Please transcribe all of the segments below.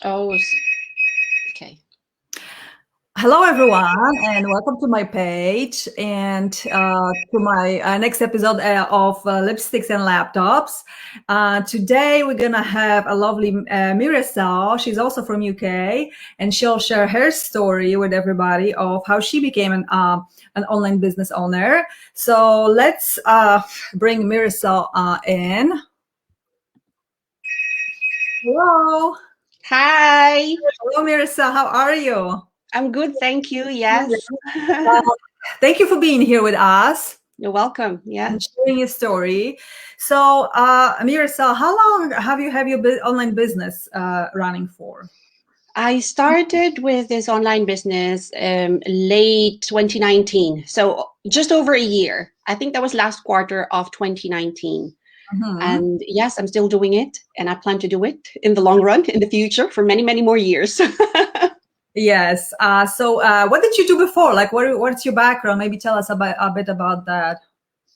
Oh, okay. Hello, everyone, and welcome to my page and to my next episode of Lipsticks and Laptops. Today, we're gonna have a lovely Mirasol. She's also from UK, and she'll share her story with everybody of how she became an online business owner. So let's bring Mirasol in. Hello, Hi. hello, Mirasol. How are you? I'm good, thank you. Yes. Thank you for being here with us You're welcome. and Yes. sharing your story. So, Mirasol, how long have your online business running for? I started with this online business late 2019. So just over a year. I think that was last quarter of 2019. Mhm. And yes, I'm still doing it and I plan to do it in the long run, in the future, for many, many more years. Yes. So, what did you do before? Like, what's your background? Maybe tell us a bit about that.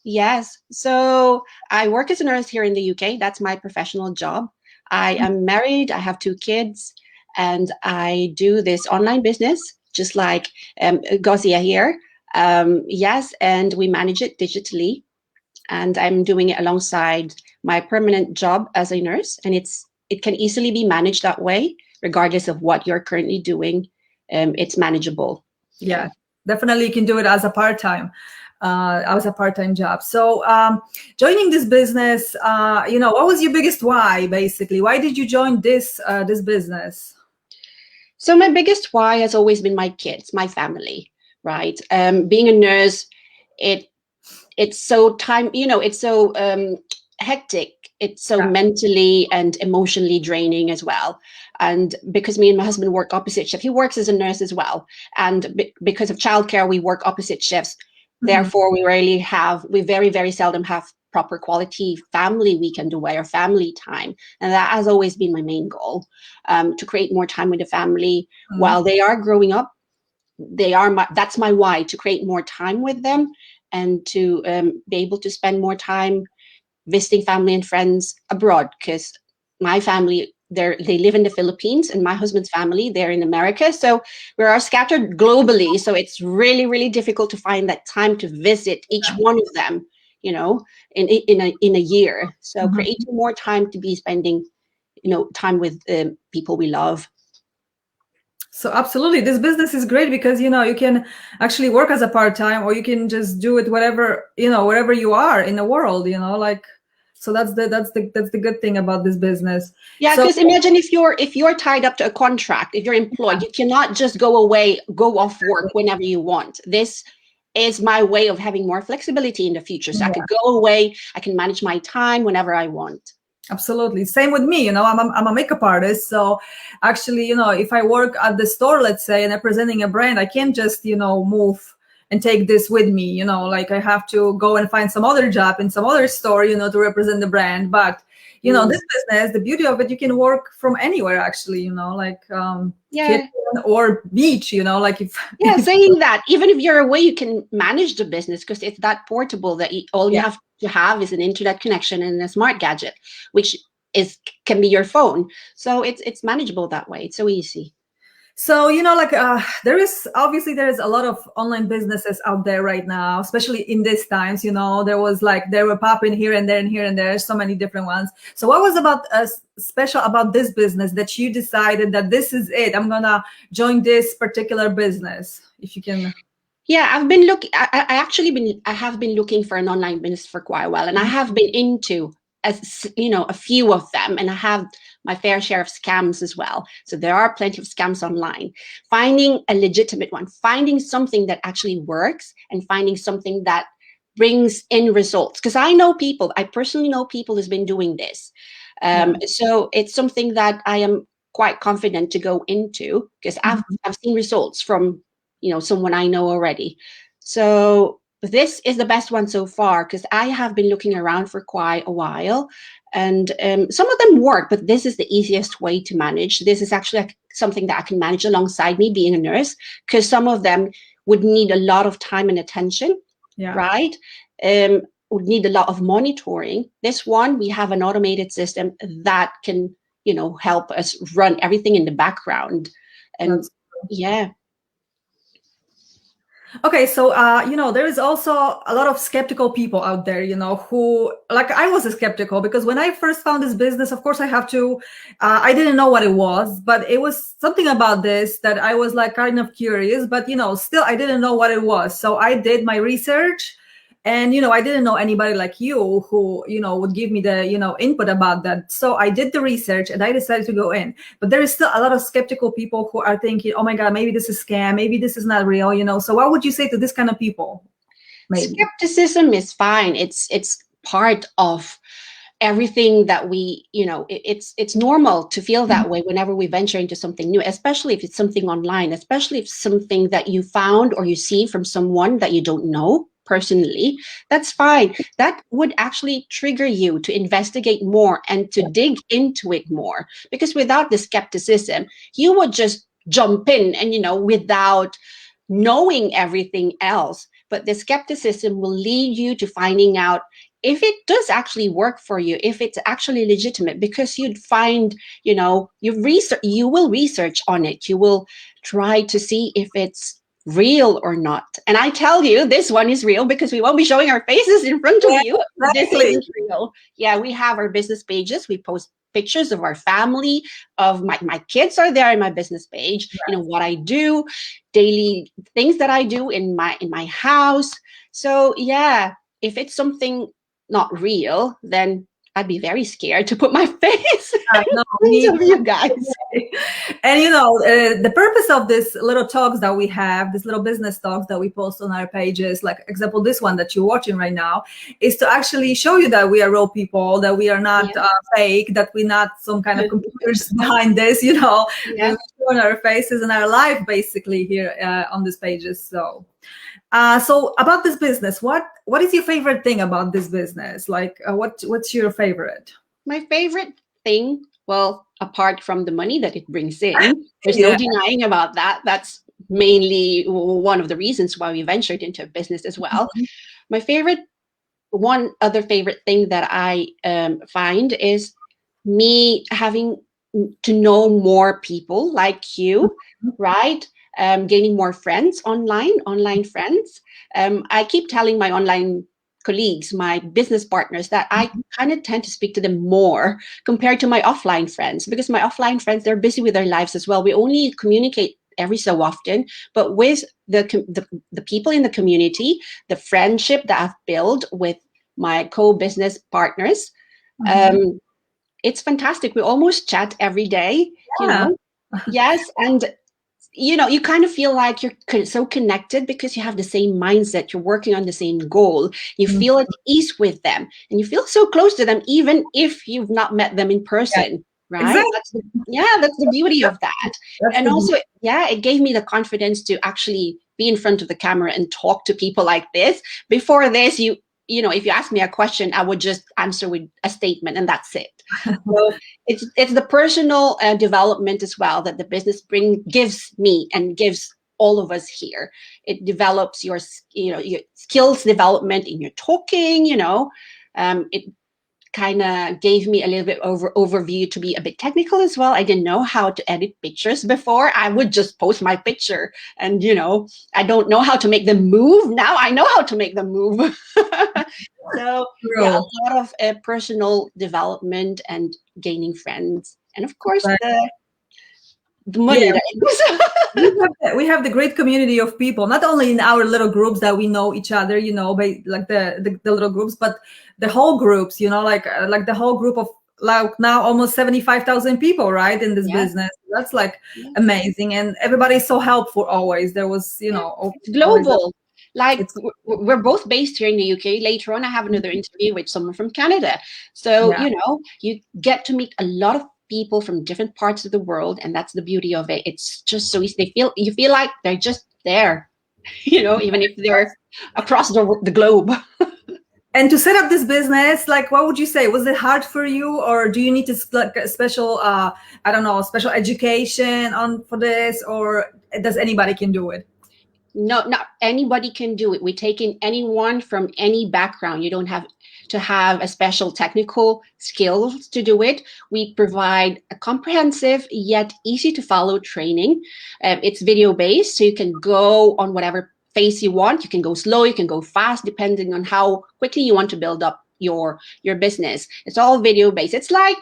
Yes. So I work as a nurse here in the UK. That's my professional job. I am married. I have two kids, and I do this online business, just like Gozia here. Yes, and we manage it digitally, and I'm doing it alongside my permanent job as a nurse, and it can easily be managed that way, regardless of what you're currently doing. It's manageable. Yeah. Yeah, definitely you can do it as a part-time. As a part-time job. So, joining this business, what was your biggest why? Basically, why did you join this business? So my biggest why has always been my kids, my family, right? Being a nurse, it it's so it's so hectic. It's so Yeah. mentally and emotionally draining as well. And because me and my husband work opposite shifts, he works as a nurse as well. And because of childcare, we work opposite shifts. Mhm. Therefore, we very, very seldom have proper quality family weekend away or family time. And that has always been my main goal, to create more time with the family Mhm. while they are growing up. That's my why, to create more time with them and to be able to spend more time visiting family and friends abroad, because my family, they live in the Philippines, and my husband's family, they're in America. So we are scattered globally. So it's really, really difficult to find that time to visit each one of them, in a year. So Mhm. creating more time to be spending, time with people we love. So absolutely, this business is great because you can actually work as a part time, or you can just do it wherever you are in the world. Like so that's the good thing about this business. Yeah, So because imagine if you're tied up to a contract, if you're employed, you cannot just go off work whenever you want. This is my way of having more flexibility in the future. So I yeah, could go away, I can manage my time whenever I want. absolutely, same with me. I'm a makeup artist, so actually, if I work at the store, let's say, and I'm presenting a brand, I can't just move and take this with me. Like I have to go and find some other job in some other store, to represent the brand. But Mm. this business, the beauty of it, you can work from anywhere. Actually, like kitchen Yeah. or beach. Like if, Yeah, saying that, even if you're away, you can manage the business because it's that portable that all you yeah. have is an internet connection and a smart gadget, which is can be your phone. So it's manageable that way. It's so easy. So, like there is a lot of online businesses out there right now, especially in these times. There were popping here and there and here and there, so many different ones. So, what was about special about this business that you decided that this is it? I'm gonna join this particular business. If you can. Yeah, I've been looking. I have been looking for an online business for quite a while, and I have been into a few of them, and I have my fair share of scams as well. So there are plenty of scams online. Finding a legitimate one, finding something that actually works, and finding something that brings in results. Because I personally know people who's been doing this. Yeah. So it's something that I am quite confident to go into because I've seen results from someone I know already. So this is the best one so far because I have been looking around for quite a while, and some of them work, but this is the easiest way to manage. This is actually something that I can manage alongside me being a nurse, because some of them would need a lot of time and attention, Yeah. right? Would need a lot of monitoring. This one, we have an automated system that can help us run everything in the background. And That's yeah. okay. So, there is also a lot of skeptical people out there, who, like, I was a skeptical because when I first found this business, of course, I didn't know what it was, but it was something about this that I was like kind of curious, but, still I didn't know what it was. So I did my research. And I didn't know anybody like you who would give me the input about that. So I did the research and I decided to go in. But there is still a lot of skeptical people who are thinking, oh my god, maybe this is scam, maybe this is not real. So what would you say to this kind of people? Maybe. Skepticism is fine. It's part of everything that it's normal to feel that way whenever we venture into something new, especially if it's something online, especially if something that you found or you see from someone that you don't know personally. That's fine. That would actually trigger you to investigate more and to dig into it more, because without the skepticism, you would just jump in and without knowing everything else. But the skepticism will lead you to finding out if it does actually work for you, if it's actually legitimate, because you'd find, you will research on it. You will try to see if it's real or not. And I tell you, this one is real because we won't be showing our faces in front of you. Exactly. This is real. Yeah, we have our business pages. We post pictures of our family, of my kids are there in my business page. What I do, daily things that I do in my house. So yeah, if it's something not real, then I'd be very scared to put my face No, in front of you guys. And the purpose of this little talks that we have, this little business talks that we post on our pages, like example this one that you're watching right now, is to actually show you that we are real people, that we are not fake, that we're not some kind of computers behind this. Yeah. We're showing our faces and our life basically here on these pages. So about this business, what is your favorite thing about this business? Like, what's your favorite? My favorite thing, well, apart from the money that it brings in, there's no denying about that. That's mainly one of the reasons why we ventured into business as well. My one other favorite thing that I find is me having to know more people like you, right? Gaining more friends online friends. I keep telling my online colleagues, my business partners, that I kind of tend to speak to them more compared to my offline friends, because my offline friends, they're busy with their lives as well. We only communicate every so often, but with the people in the community, the friendship that I've built with my co-business partners, it's fantastic. We almost chat every day, Yes, and you kind of feel like you're so connected because you have the same mindset. You're working on the same goal. You feel at ease with them, and you feel so close to them, even if you've not met them in person, right? Exactly. That's the beauty of that. And also, it gave me the confidence to actually be in front of the camera and talk to people like this. Before this, if you ask me a question, I would just answer with a statement, and that's it. So it's the personal development as well that the business gives me and gives all of us here. It develops your skills development in your talking. It kind of gave me a little bit overview to be a bit technical as well. I didn't know how to edit pictures before. I would just post my picture, and I don't know how to make them move. Now I know how to make them move. So yeah, a lot of personal development and gaining friends, and of course the money that it was. We have the great community of people, not only in our little groups that we know each other, by like the little groups, but the whole groups, like the whole group of like now almost 75,000 people, right, in this business. That's like amazing, and everybody's so helpful always. There was, it's global. Like we're both based here in the UK. Later on, I have another interview with someone from Canada. So, you get to meet a lot of people from different parts of the world, and that's the beauty of it. It's just so easy. You feel like they're just there, even if they're across the globe. And to set up this business, like, what would you say? Was it hard for you, or do you need to like a special, special education for this, or does anybody can do it? No, not anybody can do it. We take in anyone from any background. You don't have to have a special technical skills to do it. We provide a comprehensive yet easy to follow training. It's video based, so you can go on whatever pace you want. You can go slow, you can go fast, depending on how quickly you want to build up your business. It's all video based. It's like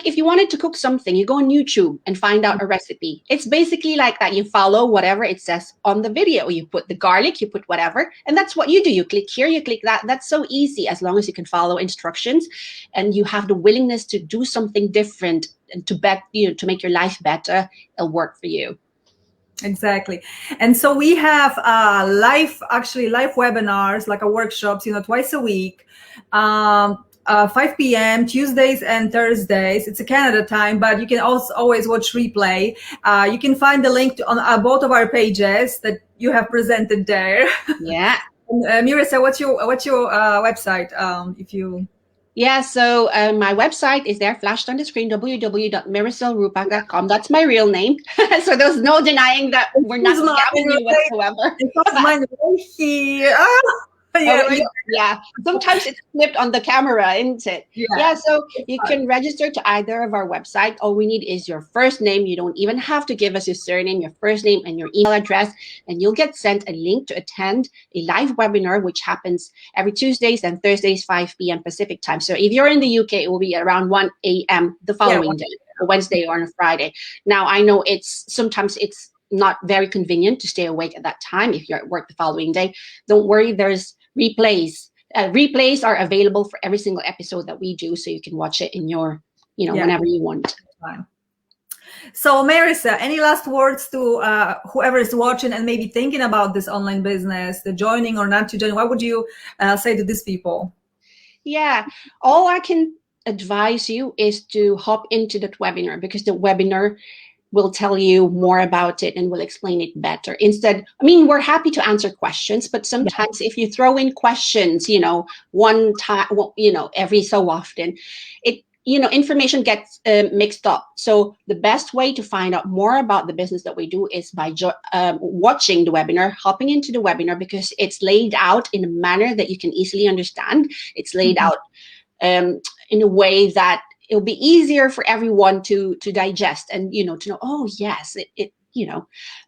if you wanted to cook something, you go on YouTube and find out a recipe. It's basically like that. You follow whatever it says on the video. You put the garlic, you put whatever, and that's what you do. You click here, you click that. That's so easy as long as you can follow instructions and you have the willingness to do something different and to make your life better. It'll work for you. Exactly. And so we have live webinars, like workshops, twice a week. 5 p.m. Tuesdays and Thursdays. It's a Canada time, but you can also always watch replay. You can find the link on both of our pages that you have presented there. Yeah. Mirisa, what's your website? If you. Yeah, so my website is there, flashed on the screen, www.miriselrupac.com. That's my real name. So there's no denying that we're not scamming you whatsoever. It's mine right here. Yeah. Sometimes it's flipped on the camera, isn't it? Yeah. So you can register to either of our website. All we need is your first name. You don't even have to give us your surname, your first name and your email address, and you'll get sent a link to attend a live webinar, which happens every Tuesdays and Thursdays, 5 p.m. Pacific time. So if you're in the UK, it will be around 1 a.m. the following day, a Wednesday or on a Friday. Now, I know sometimes it's not very convenient to stay awake at that time if you're at work the following day. Don't worry, there's replays. Replays are available for every single episode that we do, so you can watch it in your, whenever you want. So, Marisa, any last words to whoever is watching and maybe thinking about this online business, the joining or not to join? What would you say to these people? Yeah, all I can advise you is to hop into that webinar, because the webinar will tell you more about it and will explain it better. Instead, we're happy to answer questions, but sometimes if you throw in questions, one time, every so often, information gets mixed up. So the best way to find out more about the business that we do is by watching the webinar, hopping into the webinar, because it's laid out in a manner that you can easily understand. It's laid out in a way that it'll be easier for everyone to digest and, to know, oh, yes,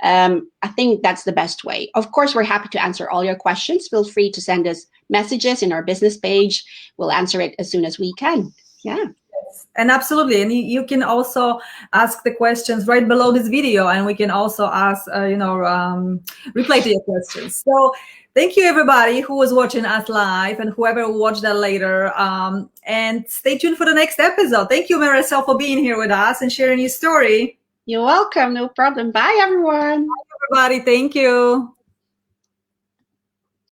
I think that's the best way. Of course, we're happy to answer all your questions. Feel free to send us messages in our business page. We'll answer it as soon as we can. Yeah. And absolutely. And you can also ask the questions right below this video, and we can also ask, reply to your questions. So thank you, everybody who was watching us live and whoever will watch that later. And stay tuned for the next episode. Thank you, Marisa, for being here with us and sharing your story. You're welcome. No problem. Bye, everyone. Bye, everybody. Thank you.